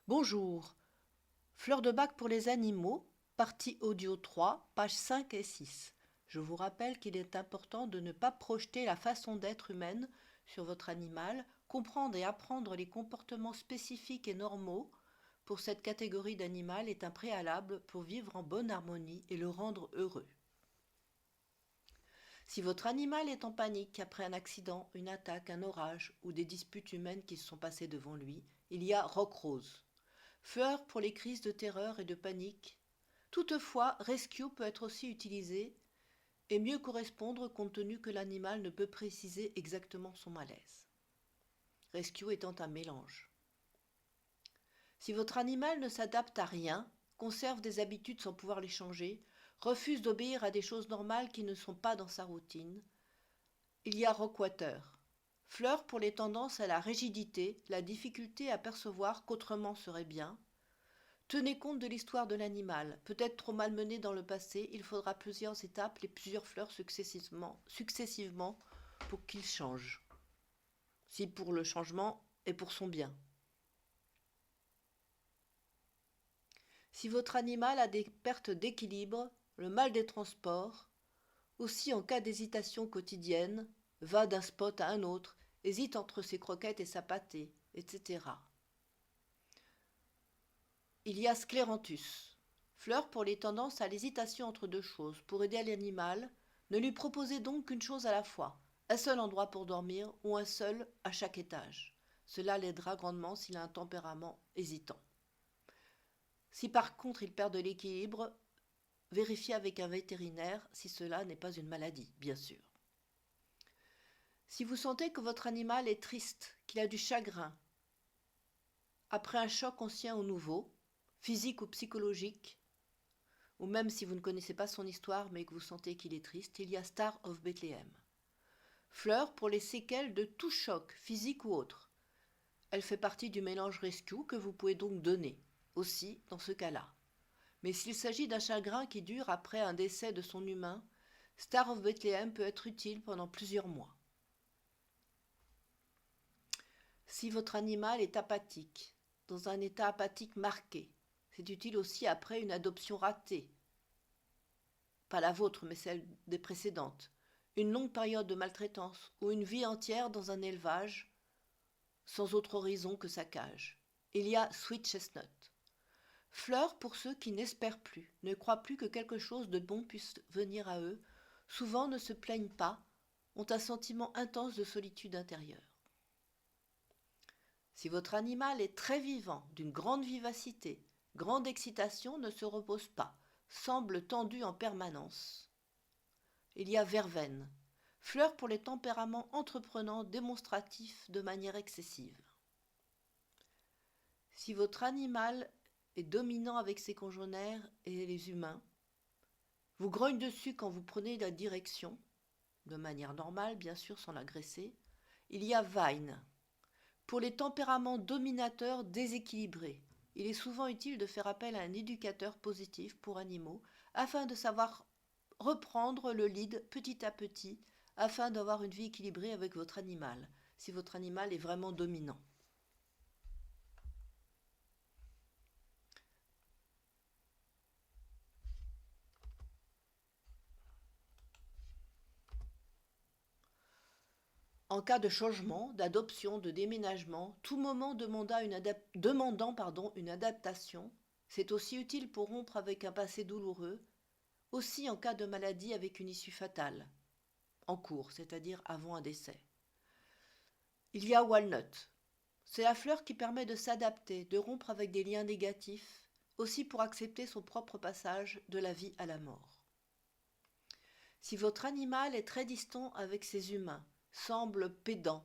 Bonjour, Fleur de bac pour les animaux, partie audio 3, pages 5 et 6. Je vous rappelle qu'il est important de ne pas projeter la façon d'être humaine sur votre animal, comprendre et apprendre les comportements spécifiques et normaux pour cette catégorie d'animal est un préalable pour vivre en bonne harmonie et le rendre heureux. Si votre animal est en panique après un accident, une attaque, un orage ou des disputes humaines qui se sont passées devant lui, il y a Rock Rose. Fleur pour les crises de terreur et de panique. Toutefois, Rescue peut être aussi utilisé et mieux correspondre compte tenu que l'animal ne peut préciser exactement son malaise. Rescue étant un mélange. Si votre animal ne s'adapte à rien, conserve des habitudes sans pouvoir les changer, refuse d'obéir à des choses normales qui ne sont pas dans sa routine, il y a Rockwater. Fleur pour les tendances à la rigidité, la difficulté à percevoir qu'autrement serait bien. Tenez compte de l'histoire de l'animal. Peut-être trop malmené dans le passé, il faudra plusieurs étapes et plusieurs fleurs successivement pour qu'il change. Si pour le changement est pour son bien. Si votre animal a des pertes d'équilibre, le mal des transports, aussi en cas d'hésitation quotidienne, va d'un spot à un autre, hésite entre ses croquettes et sa pâtée, etc. Il y a Scléranthus. Fleur pour les tendances à l'hésitation entre deux choses. Pour aider l'animal, ne lui proposez donc qu'une chose à la fois, un seul endroit pour dormir ou un seul à chaque étage. Cela l'aidera grandement s'il a un tempérament hésitant. Si par contre il perd de l'équilibre, vérifiez avec un vétérinaire si cela n'est pas une maladie, bien sûr. Si vous sentez que votre animal est triste, qu'il a du chagrin, après un choc ancien ou nouveau, physique ou psychologique, ou même si vous ne connaissez pas son histoire mais que vous sentez qu'il est triste, il y a Star of Bethlehem. Fleur pour les séquelles de tout choc, physique ou autre. Elle fait partie du mélange rescue que vous pouvez donc donner, aussi dans ce cas-là. Mais s'il s'agit d'un chagrin qui dure après un décès de son humain, Star of Bethlehem peut être utile pendant plusieurs mois. Si votre animal est apathique, dans un état apathique marqué, c'est utile aussi après une adoption ratée, pas la vôtre mais celle des précédentes, une longue période de maltraitance ou une vie entière dans un élevage sans autre horizon que sa cage. Il y a Sweet Chestnut. Fleur pour ceux qui n'espèrent plus, ne croient plus que quelque chose de bon puisse venir à eux, souvent ne se plaignent pas, ont un sentiment intense de solitude intérieure. Si votre animal est très vivant, d'une grande vivacité, grande excitation, ne se repose pas, semble tendu en permanence, il y a Verveine, fleur pour les tempéraments entreprenants démonstratifs de manière excessive. Si votre animal est dominant avec ses congénères et les humains, vous grogne dessus quand vous prenez la direction, de manière normale bien sûr sans l'agresser, il y a Vine. Pour les tempéraments dominateurs déséquilibrés, il est souvent utile de faire appel à un éducateur positif pour animaux afin de savoir reprendre le lead petit à petit afin d'avoir une vie équilibrée avec votre animal, si votre animal est vraiment dominant. En cas de changement, d'adoption, de déménagement, tout moment demandant une adaptation, c'est aussi utile pour rompre avec un passé douloureux, aussi en cas de maladie avec une issue fatale, en cours, c'est-à-dire avant un décès. Il y a Walnut. C'est la fleur qui permet de s'adapter, de rompre avec des liens négatifs, aussi pour accepter son propre passage de la vie à la mort. Si votre animal est très distant avec ses humains, semble pédant,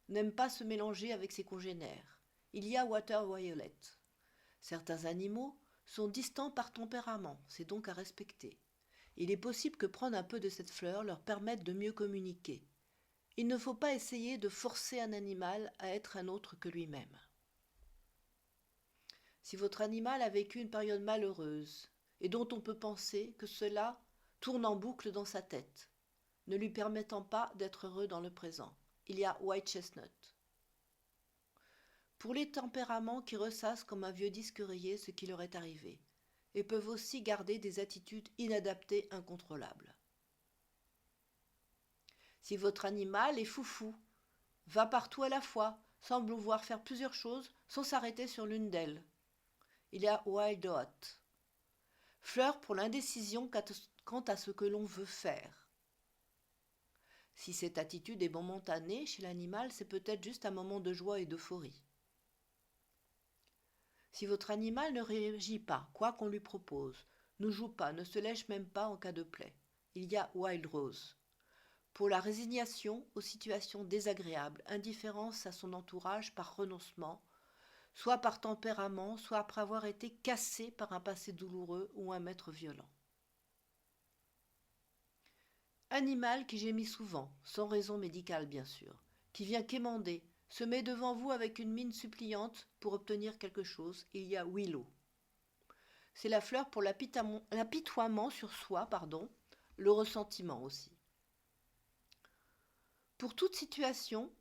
n'aime pas se mélanger avec ses congénères, il y a Water Violet. Certains animaux sont distants par tempérament, c'est donc à respecter. Il est possible que prendre un peu de cette fleur leur permette de mieux communiquer. Il ne faut pas essayer de forcer un animal à être un autre que lui-même. Si votre animal a vécu une période malheureuse et dont on peut penser que cela tourne en boucle dans sa tête, ne lui permettant pas d'être heureux dans le présent, il y a White Chestnut. pour les tempéraments qui ressassent comme un vieux disque rayé ce qui leur est arrivé, et peuvent aussi garder des attitudes inadaptées incontrôlables. Si votre animal est foufou, va partout à la fois, semble vouloir faire plusieurs choses sans s'arrêter sur l'une d'elles, il y a wild hot. Fleur pour l'indécision quant à ce que l'on veut faire. Si cette attitude est momentanée chez l'animal, c'est peut-être juste un moment de joie et d'euphorie. Si votre animal ne réagit pas, quoi qu'on lui propose, ne joue pas, ne se lèche même pas en cas de plaie, il y a wild rose. Pour la résignation aux situations désagréables, indifférence à son entourage par renoncement, soit par tempérament, soit après avoir été cassé par un passé douloureux ou un maître violent. Animal qui gémit souvent, sans raison médicale bien sûr, qui vient quémander, se met devant vous avec une mine suppliante pour obtenir quelque chose, il y a Willow. C'est la fleur pour l'apitoiement sur soi, le ressentiment aussi. Pour toute situation,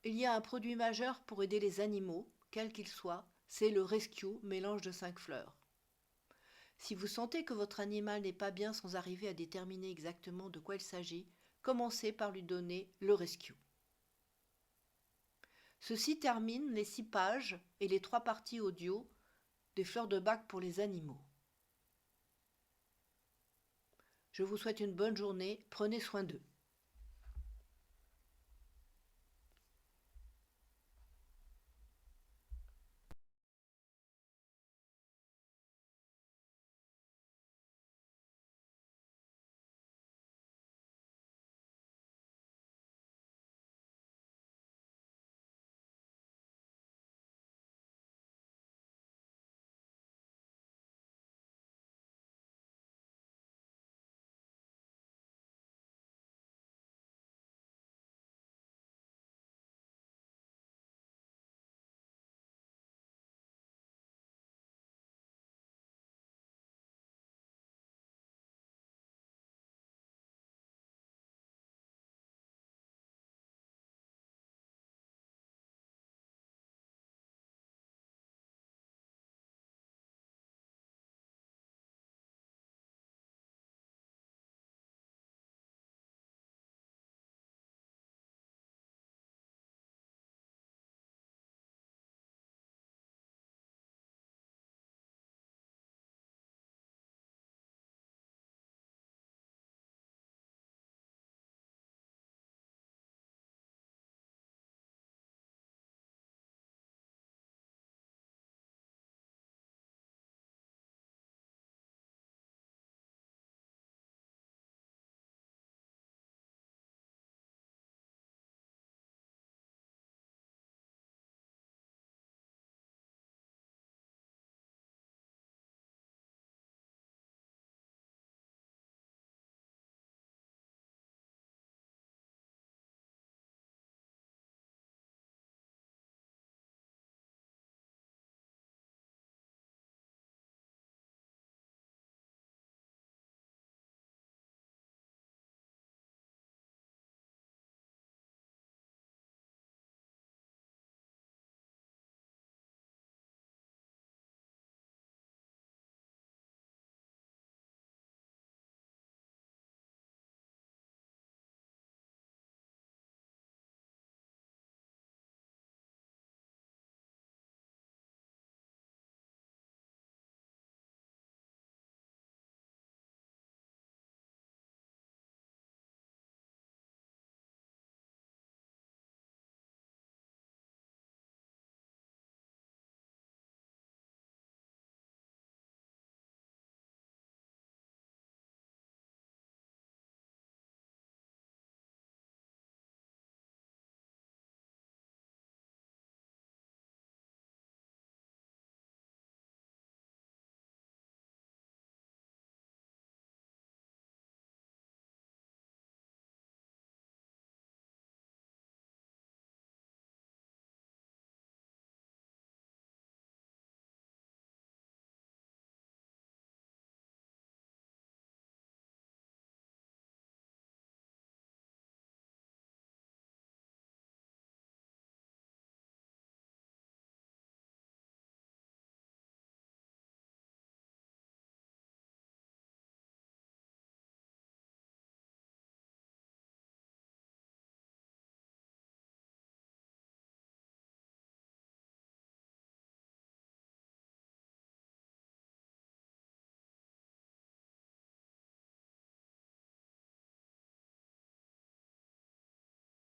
il y a un produit majeur pour aider les animaux, quels qu'ils soient, c'est le Rescue, mélange de 5 fleurs. Si vous sentez que votre animal n'est pas bien sans arriver à déterminer exactement de quoi il s'agit, commencez par lui donner le Rescue. Ceci termine les 6 pages et les 3 parties audio des fleurs de bac pour les animaux. Je vous souhaite une bonne journée, prenez soin d'eux.